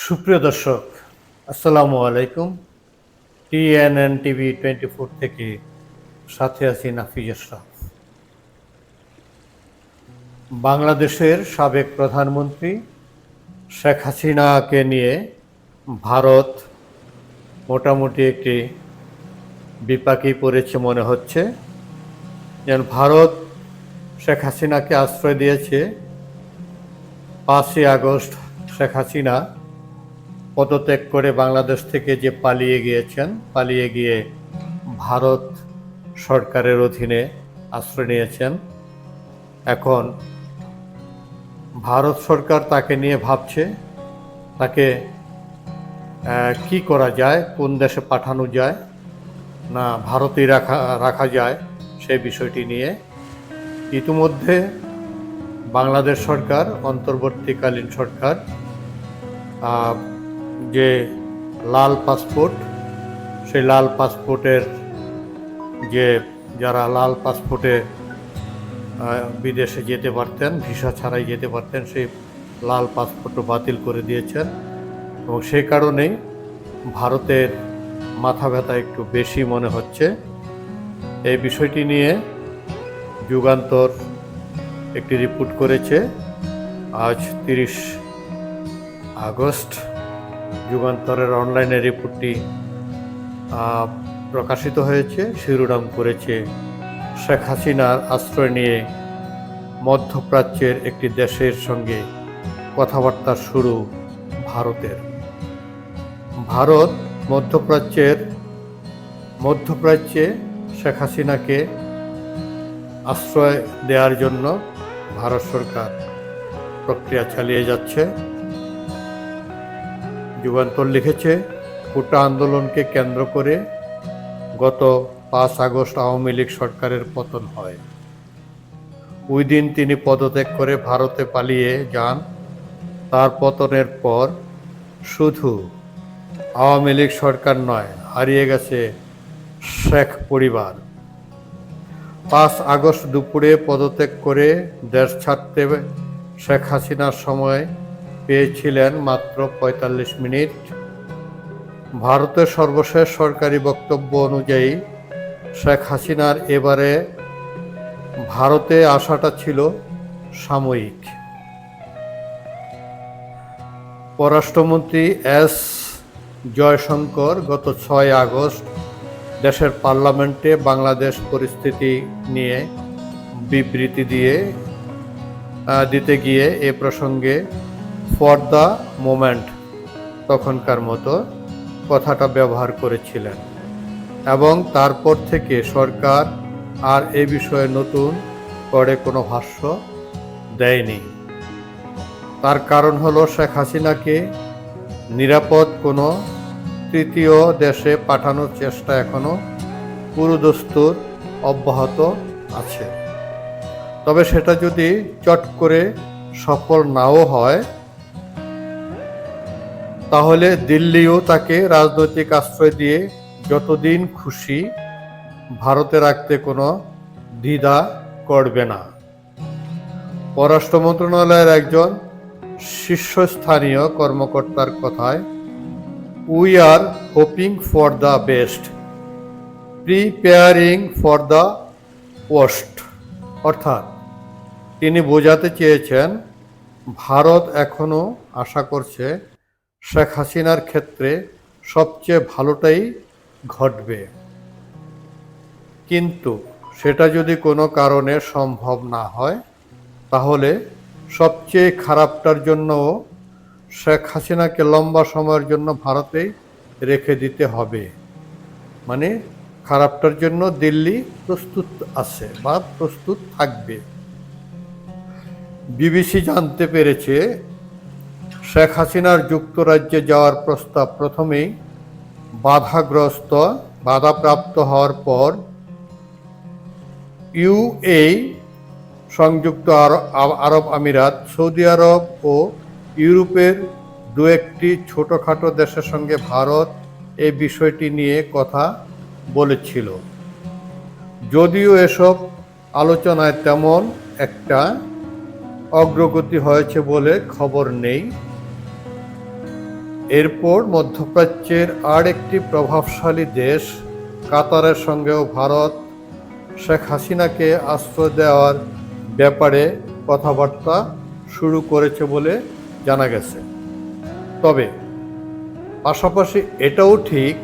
সুপ্রিয় দর্শক, আসসালামু আলাইকুম। টিএনএন টিভি 24 থেকে সাথে আছি নাফিজ আশরাফ। বাংলাদেশের সাবেক প্রধানমন্ত্রী শেখ হাসিনাকে নিয়ে ভারত মোটামুটি একটি বিপাকেই পড়েছে মনে হচ্ছে। যেন ভারত শেখ হাসিনাকে আশ্রয় দিয়েছে। 5ই আগস্ট শেখ হাসিনা পদত্যাগ করে বাংলাদেশ থেকে যে পালিয়ে গিয়ে ভারত সরকারের অধীনে আশ্রয় নিয়েছেন। এখন ভারত সরকার তাকে নিয়ে ভাবছে তাকে কি করা যায়, কোন দেশে পাঠানো যায়, না ভারতেই রাখা যায় সেই বিষয়টি নিয়ে ইতিমধ্যে বাংলাদেশ সরকার, অন্তর্বর্তীকালীন সরকার, যে লাল পাসপোর্ট, সেই লাল পাসপোর্টের যারা লাল পাসপোর্টে বিদেশে যেতে পারতেন, ভিসা ছাড়াই যেতে পারতেন, সেই লাল পাসপোর্টও বাতিল করে দিয়েছেন। এবং সেই কারণেই ভারতের মাথা ব্যথা একটু বেশি মনে হচ্ছে। এই বিষয়টি নিয়ে যুগান্তর একটি রিপোর্ট করেছে। আজ 30 আগস্ট যুগান্তরের অনলাইনে রিপোর্টটি প্রকাশিত হয়েছে। শিরোনাম করেছে শেখ হাসিনার আশ্রয় নিয়ে মধ্যপ্রাচ্যের একটি দেশের সঙ্গে কথাবার্তা শুরু ভারতের। ভারত মধ্যপ্রাচ্যে শেখ হাসিনাকে আশ্রয় দেওয়ার জন্য ভারত সরকার প্রক্রিয়া চালিয়ে যাচ্ছে। যুগান্তর লিখেছে, কোটা আন্দোলনকে কেন্দ্র করে গত 5 আগস্ট আওয়ামী লীগ সরকারের পতন হয়। ওই দিন তিনি পদত্যাগ করে ভারতে পালিয়ে যান। তার পতনের পর শুধু আওয়ামী লীগ সরকার নয়, হারিয়ে গেছে শেখ পরিবার। 5 আগস্ট দুপুরে পদত্যাগ করে দেশ ছাড়তে শেখ হাসিনার সময় পেয়েছিলেন মাত্র 45 মিনিট। ভারতের সর্বশেষ সরকারি বক্তব্য অনুযায়ী শেখ হাসিনার এবারে ভারতে আসাটা ছিল সাময়িক। পররাষ্ট্রমন্ত্রী এস জয়শঙ্কর গত 6 আগস্ট দেশের পার্লামেন্টে বাংলাদেশ পরিস্থিতি নিয়ে বিবৃতি দিতে গিয়ে এ প্রসঙ্গে ফর দ্য মোমেন্ট তখনকার মতো কথাটা ব্যবহার করেছিলেন এবং তারপর থেকে সরকার আর এ বিষয়ে নতুন করে কোনো ভাষ্য দেয়নি। তার কারণ হলো শেখ হাসিনাকে নিরাপদ কোনো তৃতীয় দেশে পাঠানোর চেষ্টা এখনো পুরোদস্তুর অব্যাহত আছে। তবে সেটা যদি চট করে সফল নাও হয়, তাহলে দিল্লিও তাকে রাজনৈতিক আশ্রয় দিয়ে যতদিন খুশি ভারতে রাখতে কোনো দ্বিধা করবে না। পররাষ্ট্র মন্ত্রণালয়ের একজন শীর্ষস্থানীয় কর্মকর্তার কথায়, we are hoping for the best, preparing for the worst. অর্থাৎ তিনি বোঝাতে চেয়েছেন ভারত এখনো আশা করছে শেখ হাসিনার ক্ষেত্রে সবচেয়ে ভালোটাই ঘটবে, কিন্তু সেটা যদি কোনো কারণে সম্ভব না হয় তাহলে সবচেয়ে খারাপটার জন্যও শেখ হাসিনাকে লম্বা সময়ের জন্য ভারতেই রেখে দিতে হবে। মানে খারাপটার জন্য দিল্লি প্রস্তুত আছে বা প্রস্তুত থাকবে। বিবিসি জানতে পেরেছে শেখ হাসিনার যুক্তরাজ্যে যাওয়ার প্রস্তাব প্রথমেই বাধাপ্রাপ্ত হওয়ার পর ইউএই, সংযুক্ত আরব আমিরাত, সৌদি আরব ও ইউরোপের দু একটি ছোটখাটো দেশের সঙ্গে ভারত এই বিষয়টি নিয়ে কথা বলেছিল। যদিও এসব আলোচনায় তেমন একটা অগ্রগতি হয়েছে বলে খবর নেই। এরপর মধ্যপ্রাচ্যের আর একটি প্রভাবশালী দেশ কাতারের সঙ্গেও ভারত শেখ হাসিনাকে আশ্রয় দেওয়ার ব্যাপারে কথাবার্তা শুরু করেছে বলে জানা গেছে। তবে পাশাপাশি এটাও ঠিক,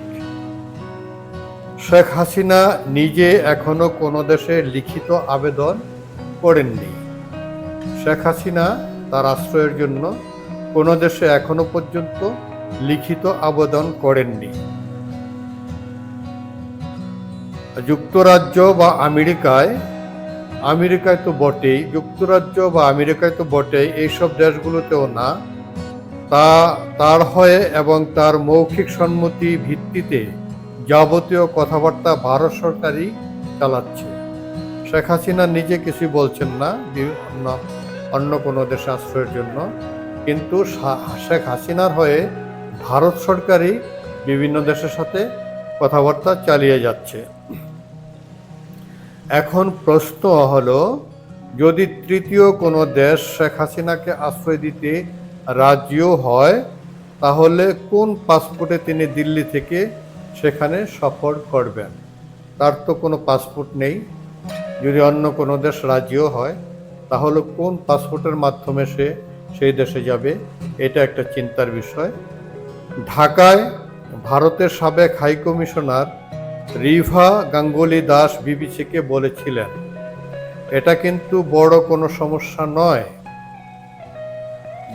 শেখ হাসিনা নিজে এখনো কোনো দেশে লিখিত আবেদন করেননি। শেখ হাসিনা তার আশ্রয়ের জন্য কোনো দেশে এখনো পর্যন্ত লিখিত আবেদন করেননি। যুক্তরাজ্য বা আমেরিকায় তো বটেই, যুক্তরাজ্য বা আমেরিকায় তো বটেই, এইসব দেশগুলোতেও না, তার হয়ে এবং তার মৌখিক সম্মতি ভিত্তিতে যাবতীয় কথাবার্তা ভারত সরকারই চালাচ্ছে। শেখ হাসিনা নিজে কিছু বলছেন না অন্য কোনো দেশে আশ্রয়ের জন্য, কিন্তু শেখ হাসিনার হয়ে ভারত সরকারই বিভিন্ন দেশের সাথে কথাবার্তা চালিয়ে যাচ্ছে। এখন প্রশ্ন হলো, যদি তৃতীয় কোনো দেশ শেখ হাসিনাকে আশ্রয় দিতে রাজিও হয়, তাহলে কোন পাসপোর্টে তিনি দিল্লি থেকে সেখানে সফর করবেন? তার তো কোনো পাসপোর্ট নেই। যদি অন্য কোনো দেশ রাজিও হয়, তাহলে কোন পাসপোর্টের মাধ্যমে সে সেই দেশে যাবে? এটা একটা চিন্তার বিষয়। ঢাকায় ভারতের সাবেক হাইকমিশনার রিভা গাঙ্গুলি দাস বিবিসিকে বলেছিলেন, এটা কিন্তু বড় কোনো সমস্যা নয়।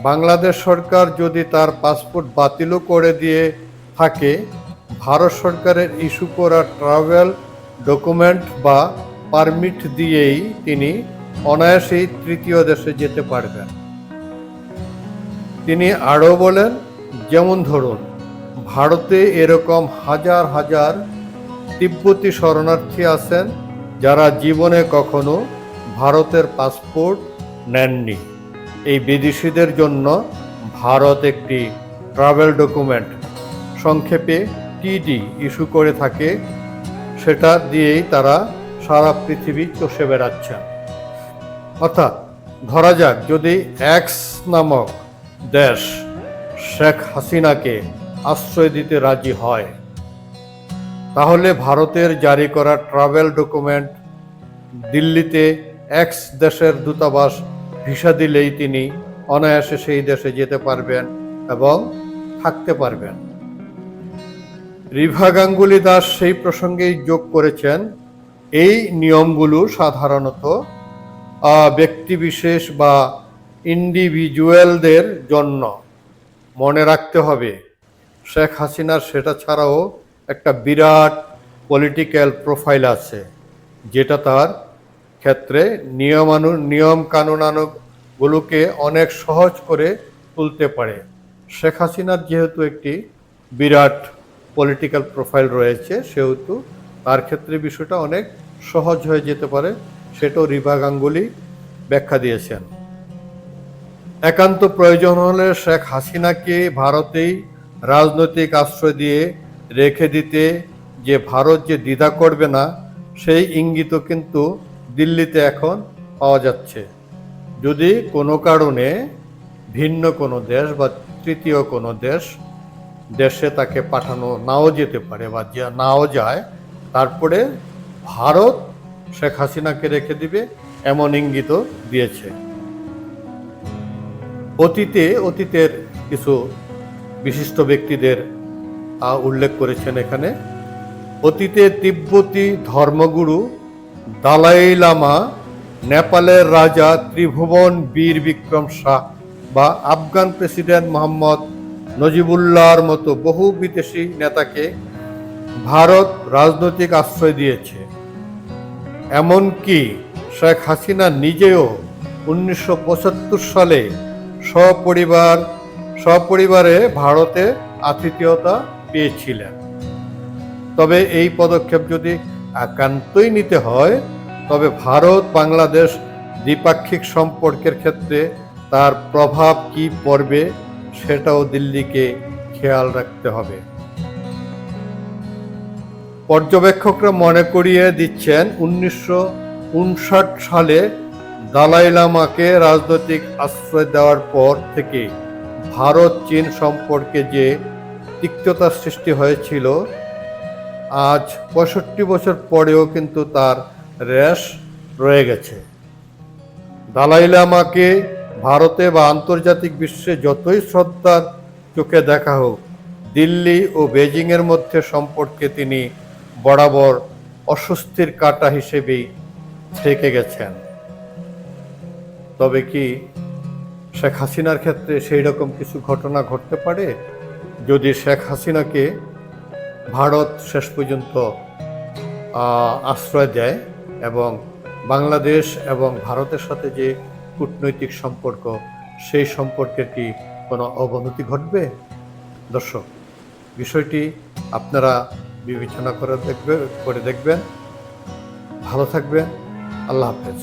বাংলাদেশ সরকার যদি তার পাসপোর্ট বাতিলও করে দিয়ে থাকে, ভারত সরকারের ইস্যু করা ট্রাভেল ডকুমেন্ট বা পারমিট দিয়েই তিনি অনায়াসেই তৃতীয় দেশে যেতে পারবেন। তিনি আরও বলেন, যেমন ধরুন, ভারতে এরকম হাজার হাজার তিব্বতী শরণার্থী আছেন যারা জীবনে কখনো ভারতের পাসপোর্ট নেননি। এই বিদেশিদের জন্য ভারত একটি ট্রাভেল ডকুমেন্ট, সংক্ষেপে টিডি, ইস্যু করে থাকে। সেটা দিয়েই তারা সারা পৃথিবী চষে বেড়াচ্ছেন। অর্থাৎ ধরা যাক, যদি এক্স নামক দেশ শেখ হাসিনাকে আশ্রয় দিতে রাজি হয়, তাহলে ভারতের জারি করা ট্রাভেল ডকুমেন্ট দিল্লিতে এক্স দেশের দূতাবাস ভিসা দিলেই তিনি অনায়াসে সেই দেশে যেতে পারবেন এবং থাকতে পারবেন। রিভা গাঙ্গুলি দাস সেই প্রসঙ্গেই যোগ করেছেন, এই নিয়মগুলো সাধারণত ব্যক্তিবিশেষ বা ইন্ডিভিজুয়ালদের জন্য। মনে রাখতে হবে, শেখ হাসিনার সেটা ছাড়াও একটা বিরাট পলিটিক্যাল প্রোফাইল আছে, যেটা তার ক্ষেত্রে নিয়ম কানুনগুলোকে অনেক সহজ করে তুলতে পারে। শেখ হাসিনার যেহেতু একটি বিরাট পলিটিক্যাল প্রোফাইল রয়েছে, সেহেতু তার ক্ষেত্রে বিষয়টা অনেক সহজ হয়ে যেতে পারে। সেটাও রিভা গাঙ্গুলি ব্যাখ্যা দিয়েছেন। একান্ত প্রয়োজন হলে শেখ হাসিনাকে ভারতেই রাজনৈতিক আশ্রয় দিয়ে রেখে দিতে যে ভারত যে দ্বিধা করবে না, সেই ইঙ্গিতও কিন্তু দিল্লিতে এখন পাওয়া যাচ্ছে। যদি কোনো কারণে ভিন্ন কোনো দেশ বা তৃতীয় কোনো দেশে তাকে পাঠানো নাও যেতে পারে বা নাও যায়, তারপরে ভারত শেখ হাসিনাকে রেখে দিবে, এমন ইঙ্গিতও দিয়েছে। অতীতের কিছু বিশিষ্ট ব্যক্তিদের উল্লেখ করেছেন এখানে। অতীতে তিব্বতী ধর্মগুরু দালাই লামা, নেপালের রাজা ত্রিভুবন বীর বিক্রম শাহ বা আফগান প্রেসিডেন্ট মোহাম্মদ নজিবুল্লাহর মতো বহু বিদেশি নেতাকে ভারত রাজনৈতিক আশ্রয় দিয়েছে। এমনকি শেখ হাসিনা নিজেও 1975 সালে সপরিবারে ভারতে আতিথেয়তা পেয়েছিলেন। তবে এই পদক্ষেপ যদি একান্তই নিতে হয়, তবে ভারত বাংলাদেশ দ্বিপাক্ষিক সম্পর্কের ক্ষেত্রে তার প্রভাব কি পড়বে, সেটাও দিল্লিকে খেয়াল রাখতে হবে। পর্যবেক্ষকরা মনে করিয়ে দিচ্ছেন, 1959 সালে দালাই লামাকে রাজনৈতিক আশ্রয় দেওয়ার পর থেকে ভারত চীন সম্পর্কে যে তিক্ততার সৃষ্টি হয়েছিল, আজ ৬৫ বছর পরেও কিন্তু তার রেশ রয়ে গেছে। দালাই লামাকে ভারতে বা আন্তর্জাতিক বিশ্বে যতই শ্রদ্ধার চোখে দেখা হোক, দিল্লি ও বেজিংয়ের মধ্যে সম্পর্কে তিনি বরাবর অস্বস্তির কাঁটা হিসেবেই থেকে গেছেন। তবে কি শেখ হাসিনার ক্ষেত্রে সেই রকম কিছু ঘটনা ঘটতে পারে, যদি শেখ হাসিনাকে ভারত শেষ পর্যন্ত আশ্রয় দেয় এবং বাংলাদেশ এবং ভারতের সাথে যে কূটনৈতিক সম্পর্ক, সেই সম্পর্কের কি কোনো অবনতি ঘটবে? দর্শক, বিষয়টি আপনারা বিবেচনা করে দেখবেন। ভালো থাকবেন। আল্লাহ হাফেজ।